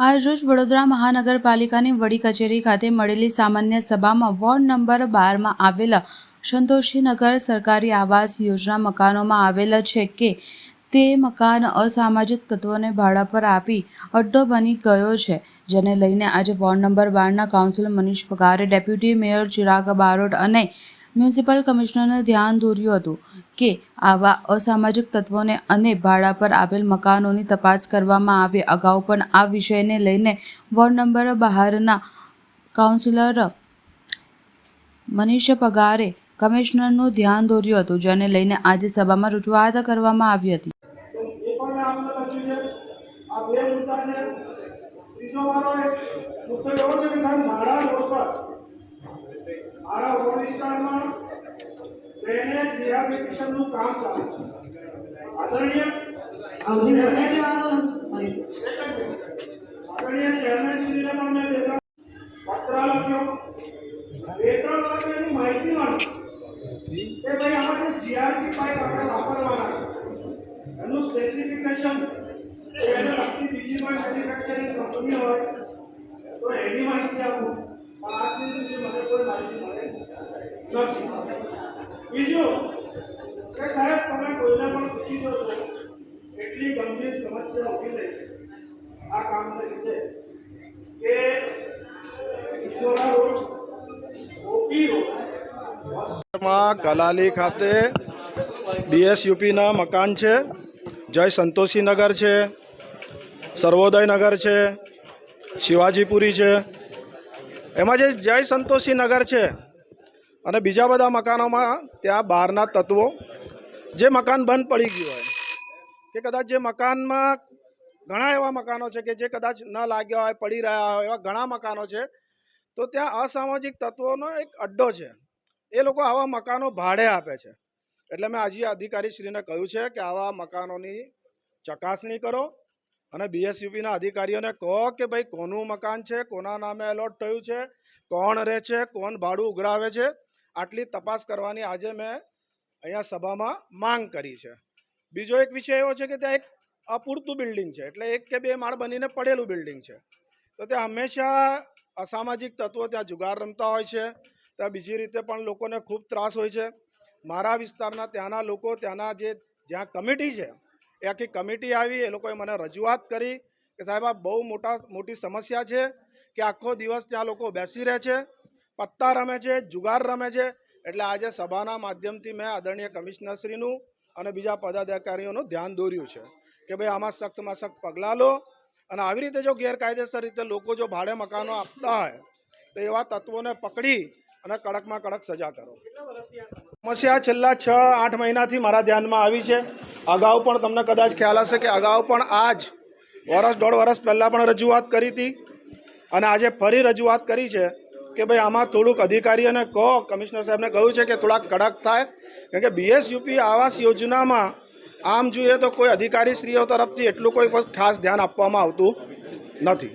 આજરોજ વડોદરા મહાનગરપાલિકાની વડી કચેરી ખાતે મળેલી સામાન્ય સભામાં વોર્ડ નંબર 12માં આવેલા સંતોષીનગર સરકારી આવાસ યોજના મકાનોમાં આવેલા છે કે તે મકાન અસામાજિક તત્વોને ભાડા પર આપી અડ્ડો બની ગયો છે, જેને લઈને આજે વોર્ડ નંબર 12ના councillor Manish Pagare deputy mayor Chirag Barot અને મ્યુનિસિપલ કમિશનરને ધ્યાન દોર્યું હતું કે આવા અસામાજિક તત્વોને અને ભાડા પર આપેલ મકાનોની તપાસ કરવામાં આવે। અગાઉ પણ આ વિષયને લઈને વોર્ડ નંબર 12ના કાઉન્સિલર મનીષ પગારે કમિશનરનું ધ્યાન દોર્યું હતું, જેને લઈને આજે સભામાં રજૂઆત કરવામાં આવી હતી। स्पेसिफिकेशन बीजी कोई मैन्युफैक्चरिंग कंपनी हो तो एनी माहिती आपको आज दिन सुधी મને કોઈ માહિતી મળે નથી। બીજું કે સાહેબ તમે કોઈને પણ પૂછી દો એટલી ગંભીર સમસ્યા ઊભી થઈ છે આ કામને લીધે કે Eshwara road OP road Kalali ખાતે BSUP ના મકાન છે, જય સંતોષીનગર છે, સર્વોદયનગર છે, શિવાજીપુરી છે। એમાં જે જય સંતોષીનગર છે અને બીજા બધા મકાનોમાં ત્યાં બહારના તત્વો જે મકાન બંધ પડી ગયું હોય કે કદાચ જે મકાનમાં ઘણા એવા મકાનો છે કે જે કદાચ ન લાગ્યા હોય, પડી રહ્યા હોય, એવા ઘણા મકાનો છે, તો ત્યાં અસામાજિક તત્વોનો એક અડ્ડો છે। એ લોકો આવા મકાનો ભાડે આપે છે। એટલે મેં આજે અધિકારીશ્રીને કહ્યું છે કે આવા મકાનોની ચકાસણી કરો અને BSUPના અધિકારીઓને કહો કે ભાઈ કોનું મકાન છે, કોના નામે એલોટ થયું છે, કોણ રહે છે, કોણ ભાડું ઉઘરાવે છે, આટલી તપાસ કરવાની આજે મેં અહીંયા સભામાં માંગ કરી છે। બીજો એક વિષય એવો છે કે ત્યાં એક અપૂરતું બિલ્ડિંગ છે, એટલે 1 કે 2 માળ બનીને પડેલું બિલ્ડિંગ છે, તો ત્યાં હંમેશા અસામાજિક તત્વો ત્યાં જુગાર રમતા હોય છે, ત્યાં બીજી રીતે પણ લોકોને ખૂબ ત્રાસ હોય છે। મારા વિસ્તારના ત્યાંના લોકો, ત્યાંના જ્યાં કમિટી છે એ આખી કમિટી આવી, એ લોકોએ મને રજૂઆત કરી કે સાહેબ આ બહુ મોટી સમસ્યા છે કે આખો દિવસ ત્યાં લોકો બેસી રહે છે, પત્તા રમે છે, જુગાર રમે છે। એટલે આજે સભાના માધ્યમથી મેં આદરણીય કમિશનરશ્રીનું અને બીજા પદાધિકારીઓનું ધ્યાન દોર્યું છે કે ભાઈ આમાં સખ્તમાં સખ્ત પગલાં લો અને આવી રીતે જો ગેરકાયદેસર રીતે લોકો જો ભાડે મકાનો આપતા હોય તો એવા તત્વોને પકડી અને કડકમાં કડક સજા કરો। સમસ્યા છેલ્લા 6-8 મહિનાથી મારા ધ્યાનમાં આવી છે। અગાઉ પણ તમને કદાચ ખ્યાલ હશે કે અગાઉ પણ આજ વર્ષ 1.5 વર્ષ પહેલાં પણ રજૂઆત કરી હતી અને આજે ફરી રજૂઆત કરી છે કે ભાઈ આમાં થોડુંક અધિકારીઓને કહો, કમિશનર સાહેબને કહ્યું છે કે થોડાક કડક થાય, કેમ કે BSUP આવાસ યોજનામાં આમ જોઈએ તો કોઈ અધિકારીશ્રીઓ તરફથી એટલું કોઈ ખાસ ધ્યાન આપવામાં આવતું નથી।